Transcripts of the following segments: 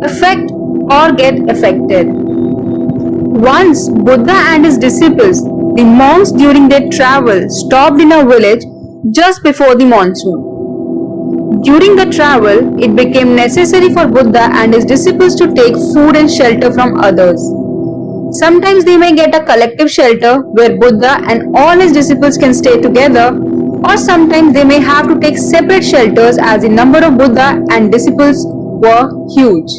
affect or get affected. Once Buddha and his disciples, the monks during their travel, stopped in a village just before the monsoon. During the travel, it became necessary for Buddha and his disciples to take food and shelter from others. Sometimes they may get a collective shelter where Buddha and all his disciples can stay together, or sometimes they may have to take separate shelters as the number of Buddha and disciples were huge.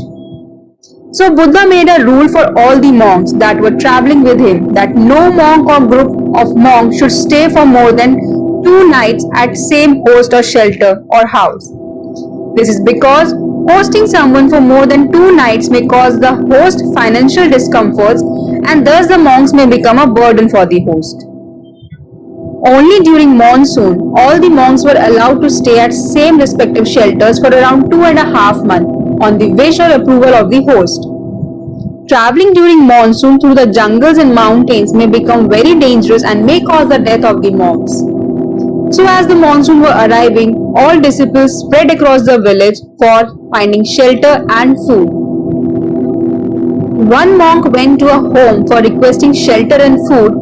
So Buddha made a rule for all the monks that were traveling with him that no monk or group of monks should stay for more than 2 nights at same host or shelter or house. This is because hosting someone for more than 2 nights may cause the host financial discomforts and thus the monks may become a burden for the host. Only during monsoon, all the monks were allowed to stay at same respective shelters for around 2.5 months on the wish or approval of the host. Traveling during monsoon through the jungles and mountains may become very dangerous and may cause the death of the monks. So as the monsoon were arriving, all disciples spread across the village for finding shelter and food. One monk went to a home for requesting shelter and food,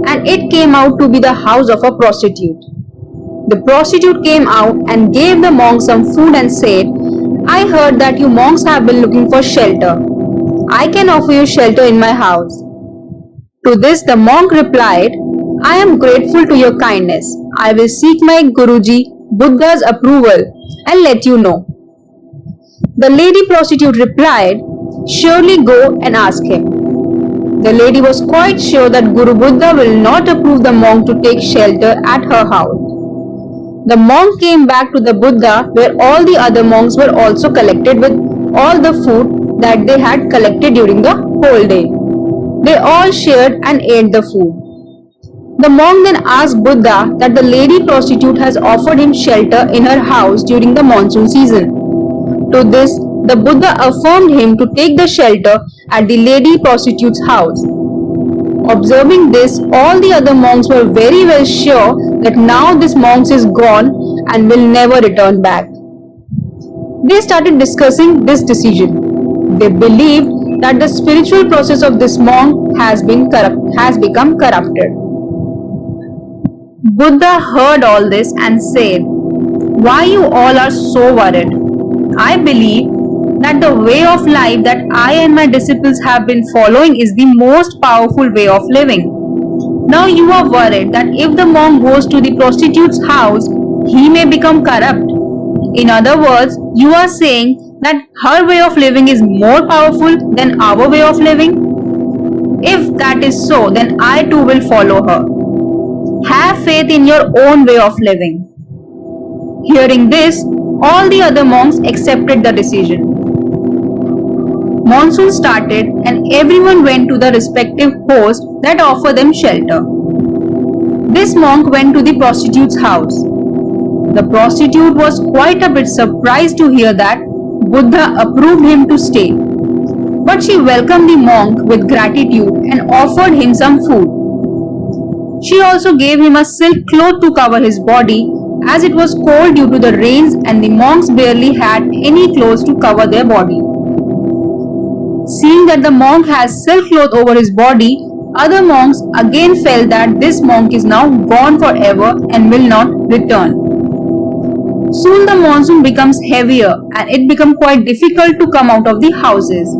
and it came out to be the house of a prostitute. The prostitute came out and gave the monk some food and said, "I heard that you monks have been looking for shelter. I can offer you shelter in my house." To this the monk replied, "I am grateful to your kindness. I will seek my Guruji Buddha's approval and let you know." The lady prostitute replied, "Surely go and ask him." The lady was quite sure that Guru Buddha will not approve the monk to take shelter at her house. The monk came back to the Buddha where all the other monks were also collected with all the food that they had collected during the whole day. They all shared and ate the food. The monk then asked Buddha that the lady prostitute has offered him shelter in her house during the monsoon season. To this, the Buddha affirmed him to take the shelter at the lady prostitute's house. Observing this, all the other monks were very well sure that now this monk is gone and will never return back. They started discussing this decision. They believed that the spiritual process of this monk has become corrupted. Buddha heard all this and said, "Why you all are so worried? I believe that the way of life that I and my disciples have been following is the most powerful way of living. Now you are worried that if the monk goes to the prostitute's house, he may become corrupt. In other words, you are saying that her way of living is more powerful than our way of living? If that is so, then I too will follow her. Have faith in your own way of living." Hearing this, all the other monks accepted the decision. Monsoon started and everyone went to the respective host that offered them shelter. This monk went to the prostitute's house. The prostitute was quite a bit surprised to hear that Buddha approved him to stay. But she welcomed the monk with gratitude and offered him some food. She also gave him a silk cloth to cover his body as it was cold due to the rains and the monks barely had any clothes to cover their body. Seeing that the monk has silk cloth over his body, other monks again felt that this monk is now gone forever and will not return. Soon the monsoon becomes heavier and it becomes quite difficult to come out of the houses.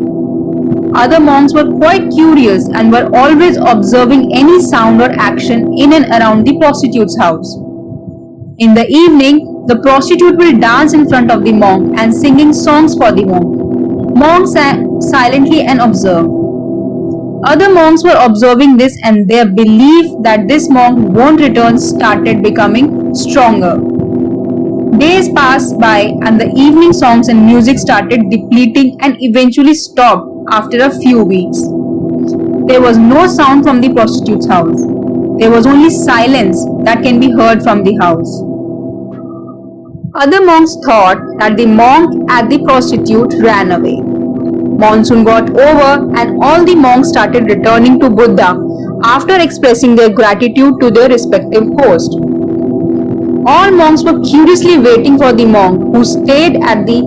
Other monks were quite curious and were always observing any sound or action in and around the prostitute's house. In the evening, the prostitute will dance in front of the monk and singing songs for the monk. Monks sat silently and observed. Other monks were observing this and their belief that this monk won't return started becoming stronger. Days passed by and the evening songs and music started depleting and eventually stopped after a few weeks. There was no sound from the prostitute's house. There was only silence that can be heard from the house. Other monks thought that the monk at the prostitute ran away. Monsoon got over and all the monks started returning to Buddha after expressing their gratitude to their respective host. All monks were curiously waiting for the monk who stayed at the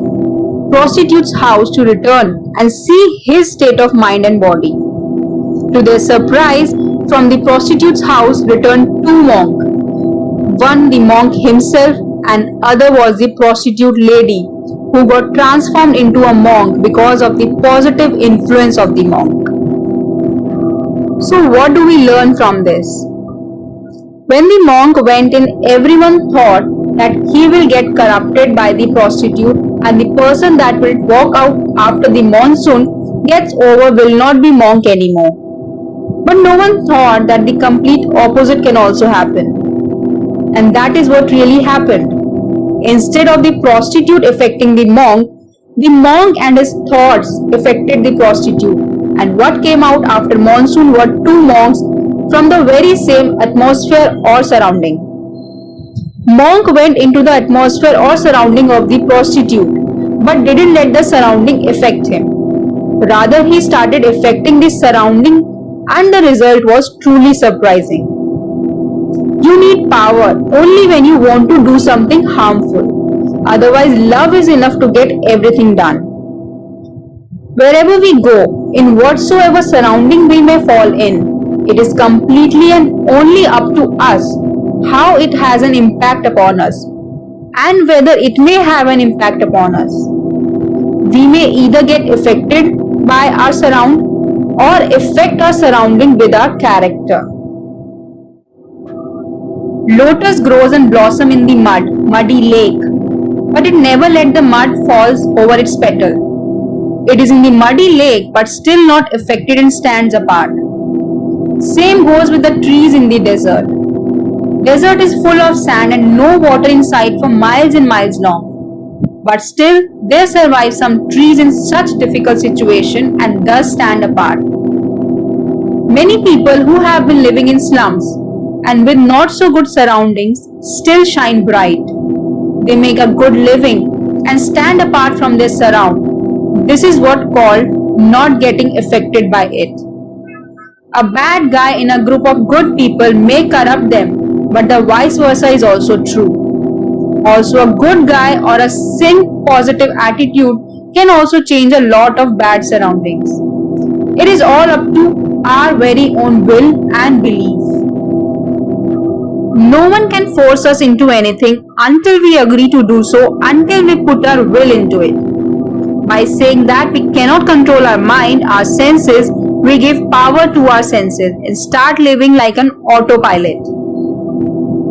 prostitute's house to return and see his state of mind and body. To their surprise, from the prostitute's house returned two monks. One the monk himself and other was the prostitute lady who got transformed into a monk because of the positive influence of the monk. So what do we learn from this? When the monk went in, everyone thought that he will get corrupted by the prostitute and the person that will walk out after the monsoon gets over will not be monk anymore. But no one thought that the complete opposite can also happen. And that is what really happened. Instead of the prostitute affecting the monk and his thoughts affected the prostitute. And what came out after monsoon were two monks from the very same atmosphere or surrounding. Monk went into the atmosphere or surrounding of the prostitute but didn't let the surrounding affect him. Rather, he started affecting the surrounding and the result was truly surprising. You need power only when you want to do something harmful. Otherwise, love is enough to get everything done. Wherever we go, in whatsoever surrounding we may fall in, it is completely and only up to us how it has an impact upon us and whether it may have an impact upon us. We may either get affected by our surround or affect our surrounding with our character. Lotus grows and blossom in the muddy lake, but it never let the mud falls over its petal. It is in the muddy lake but still not affected and stands apart. Same goes with the trees in the desert. Desert is full of sand and no water in sight for miles and miles long. But still, there survive some trees in such difficult situation and thus stand apart. Many people who have been living in slums and with not so good surroundings still shine bright. They make a good living and stand apart from their surround. This is what called not getting affected by it. A bad guy in a group of good people may corrupt them, but the vice versa is also true. Also, a good guy or a sin positive attitude can also change a lot of bad surroundings. It is all up to our very own will and belief. No one can force us into anything until we agree to do so, until we put our will into it. By saying that we cannot control our mind, our senses, we give power to our senses and start living like an autopilot.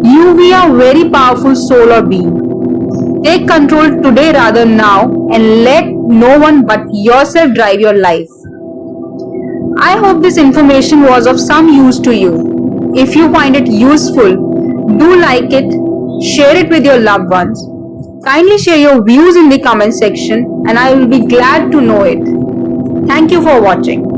You be a very powerful soul or being. Take control today rather now and let no one but yourself drive your life. I hope this information was of some use to you. If you find it useful, do like it, share it with your loved ones. Kindly share your views in the comment section and I will be glad to know it. Thank you for watching.